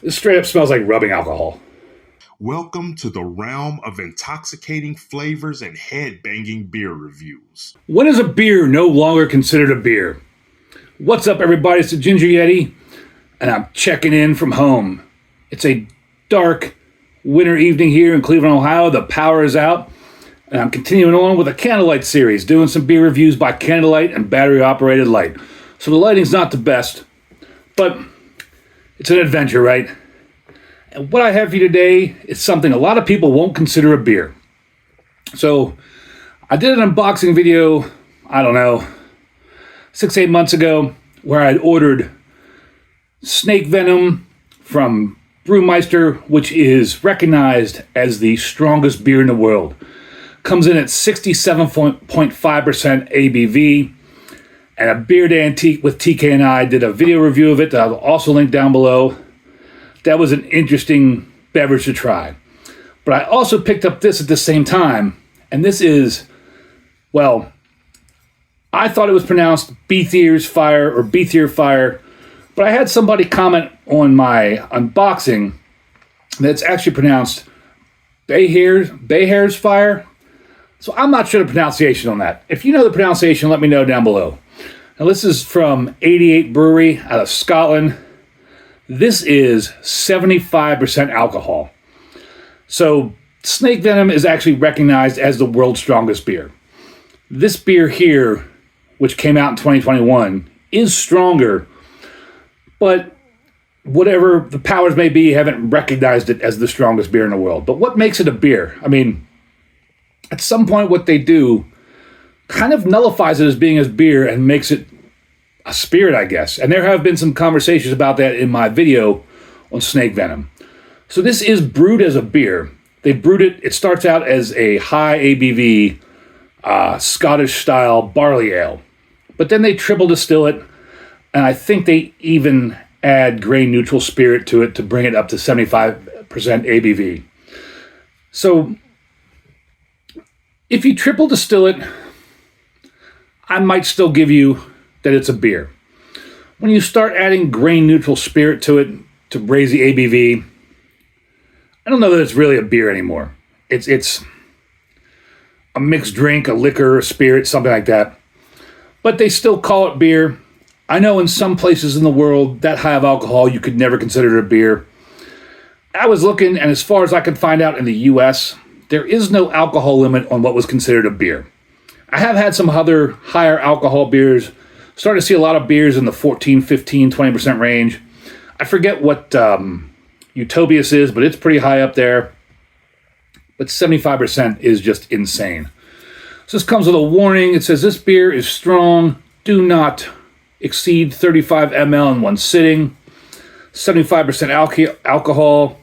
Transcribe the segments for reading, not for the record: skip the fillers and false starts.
This straight up smells like rubbing alcohol. Welcome to the realm of intoxicating flavors and head-banging beer reviews. When is a beer no longer considered a beer? What's up, everybody? It's the Ginger Yeti, and I'm checking in from home. It's a dark winter evening here in Cleveland, Ohio. The power is out, and I'm continuing on with a candlelight series, doing some beer reviews by candlelight and battery-operated light. So the lighting's not the best, but it's an adventure, right? And what I have for you today is something a lot of people won't consider a beer. So I did an unboxing video, I don't know, 6-8 months ago, where I'd ordered snake venom from Brewmeister, which is recognized as the strongest beer in the world. Comes in at 67.5% ABV. And a Beer Day Antique with TK and I did a video review of it that I'll also link down below. That was an interesting beverage to try. But I also picked up this at the same time. And this is, well, I thought it was pronounced Beithir Fire or Beithir Fire. But I had somebody comment on my unboxing that's actually pronounced Beithir Fire. So I'm not sure the pronunciation on that. If you know the pronunciation, let me know down below. Now this is from 88 Brewery out of Scotland. This is 75% alcohol. So snake venom is actually recognized as the world's strongest beer. This beer here, which came out in 2021, is stronger, but whatever the powers may be, haven't recognized it as the strongest beer in the world. But what makes it a beer? I mean, at some point what they do kind of nullifies it as being a beer and makes it a spirit, I guess. And there have been some conversations about that in my video on snake venom. So this is brewed as a beer. They brewed it. It starts out as a high ABV Scottish style barley ale, but then they triple distill it, and I think they even add grain neutral spirit to it to bring it up to 75% ABV. So if you triple distill it, I might still give you that it's a beer. When you start adding grain neutral spirit to it to raise the ABV, I don't know that it's really a beer anymore. It's a mixed drink, a liquor, a spirit, something like that. But they still call it beer. I know in some places in the world that high of alcohol, you could never consider it a beer. I was looking, and as far as I could find out in the US, there is no alcohol limit on what was considered a beer. I have had some other higher alcohol beers. Starting to see a lot of beers in the 14, 15, 20% range. I forget what Utopias is, but it's pretty high up there. But 75% is just insane. So this comes with a warning. It says this beer is strong. Do not exceed 35 ml in one sitting. 75% alcohol.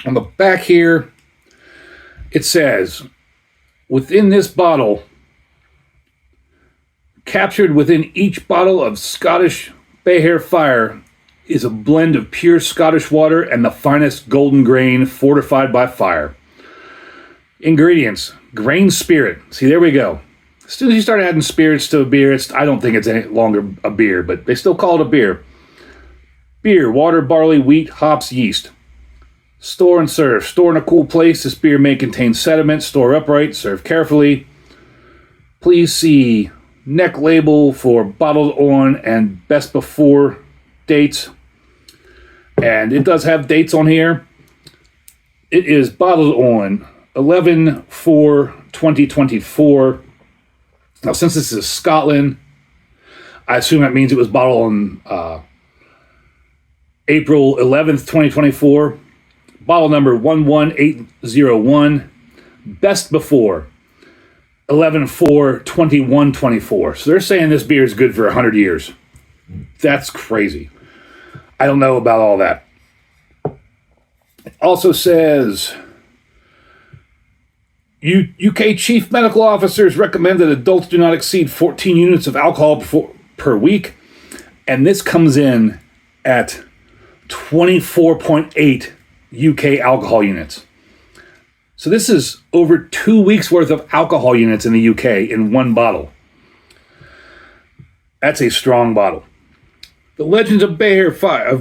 On the back here, it says, within this bottle, captured within each bottle of Scottish Beithir Fire is a blend of pure Scottish water and the finest golden grain fortified by fire. Ingredients: grain spirit. See, there we go. As soon as you start adding spirits to a beer, I don't think it's any longer a beer, but they still call it a beer. Beer, water, barley, wheat, hops, yeast. Store and serve. Store in a cool place. This beer may contain sediment. Store upright. Serve carefully. Please see neck label for bottled on and best before dates. And it does have dates on here. It is bottled on 11/4/2024. Now, since this is Scotland, I assume that means it was bottled on April 11th, 2024. Bottle number 11801. Best before 11/4/2124. So they're saying this beer is good for 100 years. That's crazy. I don't know about all that. It also says UK chief medical officers recommend that adults do not exceed 14 units of alcohol per week. And this comes in at 24.8 UK alcohol units. So this is over 2 weeks worth of alcohol units in the UK in one bottle. That's a strong bottle. The Legends of Beithir Fire,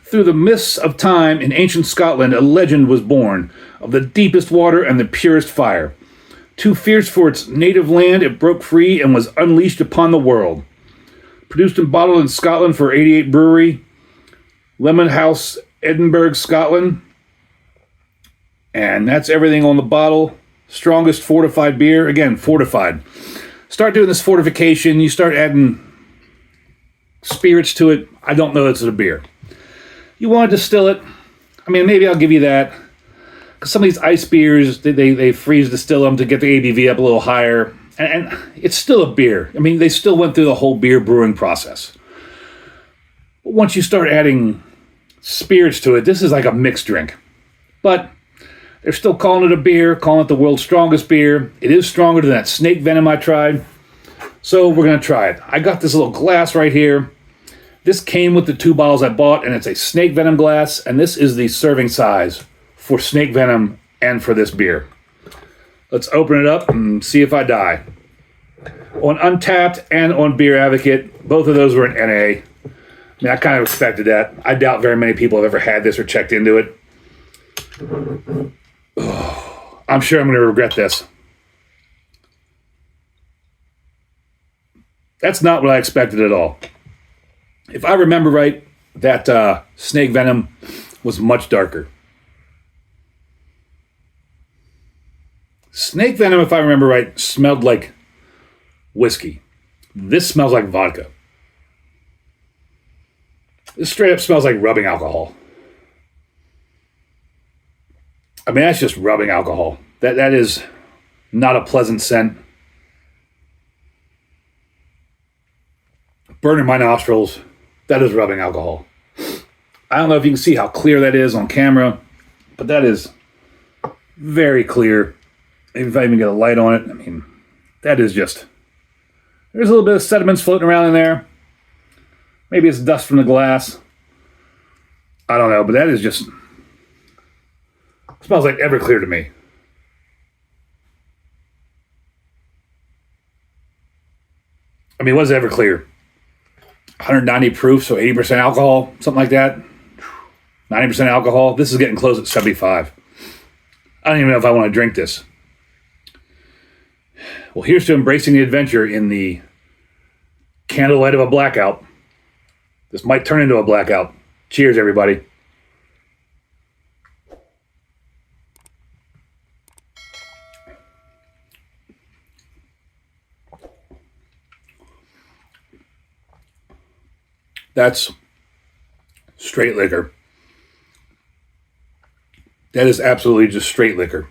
Through the mists of time in ancient Scotland, a legend was born of the deepest water and the purest fire. Too fierce for its native land, it broke free and was unleashed upon the world. Produced and bottled in Scotland for 88 Brewery, Lemon House, Edinburgh, Scotland. And that's everything on the bottle. Strongest fortified beer. Again, fortified. Start doing this fortification. You start adding spirits to it. I don't know it's a beer. You want to distill it. I mean, maybe I'll give you that. Because some of these ice beers, they freeze distill them to get the ABV up a little higher. And it's still a beer. I mean, they still went through the whole beer brewing process. But once you start adding spirits to it, this is like a mixed drink. But they're still calling it a beer, calling it the world's strongest beer. It is stronger than that snake venom I tried. So we're going to try it. I got this little glass right here. This came with the 2 bottles I bought, and it's a snake venom glass. And this is the serving size for snake venom and for this beer. Let's open it up and see if I die. On Untapped and on Beer Advocate, both of those were in NA. I mean, I kind of expected that. I doubt very many people have ever had this or checked into it. Oh, I'm sure I'm going to regret this. That's not what I expected at all. If I remember right, that snake venom was much darker. Snake venom, if I remember right, smelled like whiskey. This smells like vodka. This straight up smells like rubbing alcohol. I mean, that's just rubbing alcohol. That is not a pleasant scent. Burning my nostrils. That is rubbing alcohol. I don't know if you can see how clear that is on camera, but that is very clear. Maybe if I even get a light on it, I mean, that is just... There's a little bit of sediments floating around in there. Maybe it's dust from the glass. I don't know, but that is just... Smells like Everclear to me. I mean, what is Everclear? 190 proof, so 80% alcohol, something like that. 90% alcohol. This is getting close at 75. I don't even know if I want to drink this. Well, here's to embracing the adventure in the candlelight of a blackout. This might turn into a blackout. Cheers, everybody. That's straight liquor. That is absolutely just straight liquor.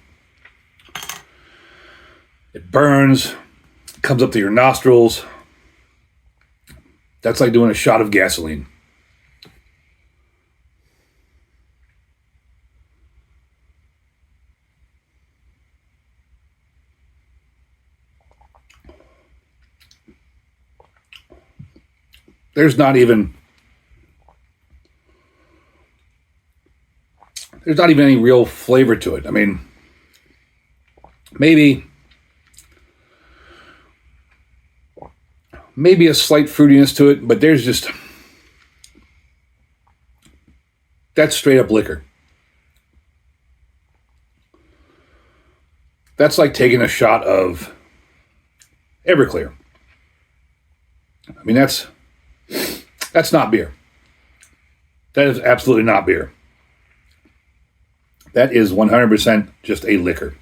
It burns, comes up to your nostrils. That's like doing a shot of gasoline. There's not even any real flavor to it. I mean, maybe a slight fruitiness to it, but there's just... That's straight up liquor. That's like taking a shot of Everclear. I mean, that's not beer. That is absolutely not beer. That is 100% just a liquor.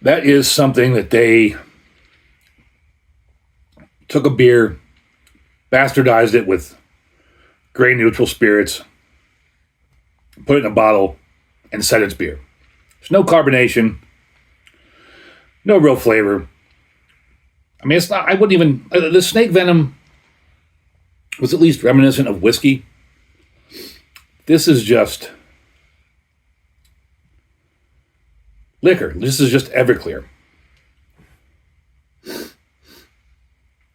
That is something that they took a beer, bastardized it with grain neutral spirits, put it in a bottle, and said it's beer. There's no carbonation, no real flavor. I mean, it's not, I wouldn't even, the snake venom was at least reminiscent of whiskey. This is just liquor. This is just Everclear.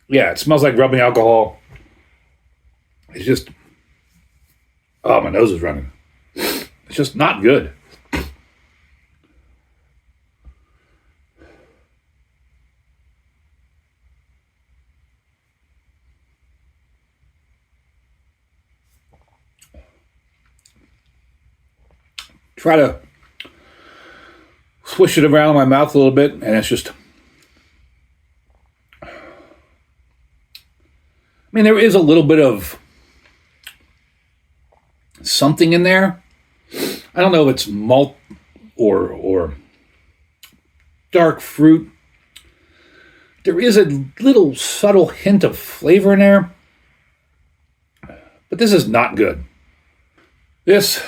Yeah, it smells like rubbing alcohol. It's just... Oh, my nose is running. It's just not good. try to swish it around in my mouth a little bit, and it's just... I mean, there is a little bit of something in there. I don't know if it's malt or dark fruit. There is a little subtle hint of flavor in there, but this is not good. This is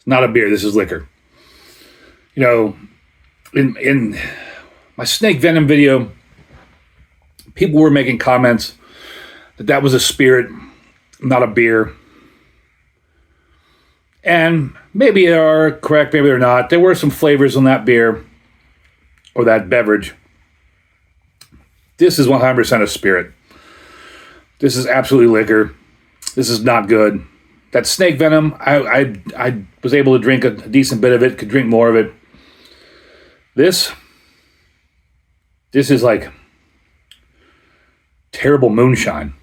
not a beer. This is liquor. You know, in my snake venom video, people were making comments that was a spirit, not a beer. And maybe they are correct, maybe they're not. There were some flavors in that beer or that beverage. This is 100% a spirit. This is absolutely liquor. This is not good. That snake venom, I was able to drink a decent bit of it, could drink more of it. This is like terrible moonshine.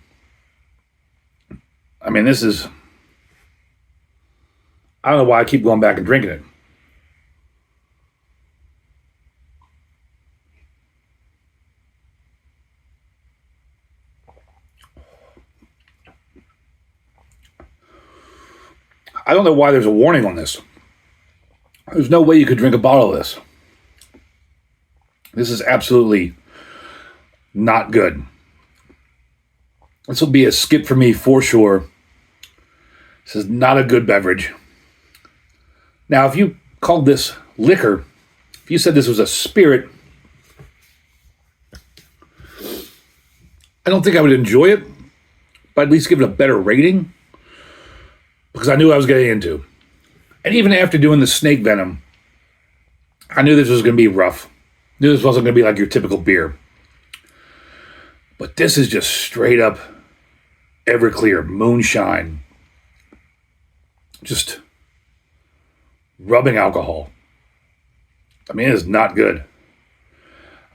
I mean, this is... I don't know why I keep going back and drinking it. I don't know why there's a warning on this. There's no way you could drink a bottle of this. This is absolutely not good. This will be a skip for me for sure. This is not a good beverage. Now, if you called this liquor, if you said this was a spirit, I don't think I would enjoy it, but at least give it a better rating, because I knew what I was getting into. And even after doing the snake venom, I knew this was going to be rough. I knew this wasn't going to be like your typical beer. But this is just straight up Everclear moonshine. Just rubbing alcohol. I mean, it is not good.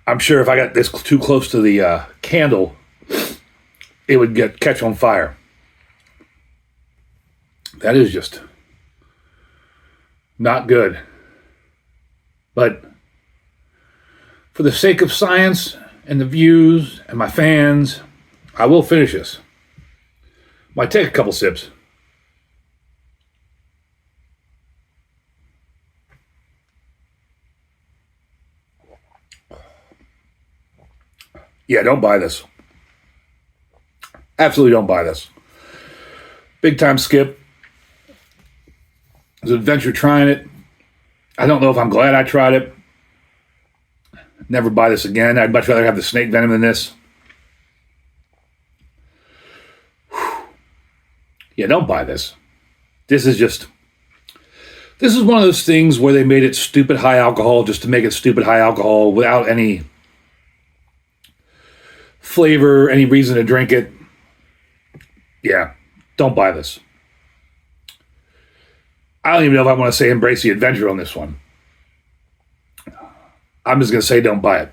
I'm sure if I got this too close to the candle, it would catch on fire. That is just not good. But for the sake of science and the views and my fans, I will finish this. Might take a couple sips. Yeah, don't buy this. Absolutely don't buy this. Big time skip. It was an adventure trying it. I don't know if I'm glad I tried it. Never buy this again. I'd much rather have the snake venom than this. Whew. Yeah, don't buy this. This is one of those things where they made it stupid high alcohol just to make it stupid high alcohol without any flavor, any reason to drink it. Yeah, don't buy this. I don't even know if I want to say embrace the adventure on this one. I'm just going to say don't buy it.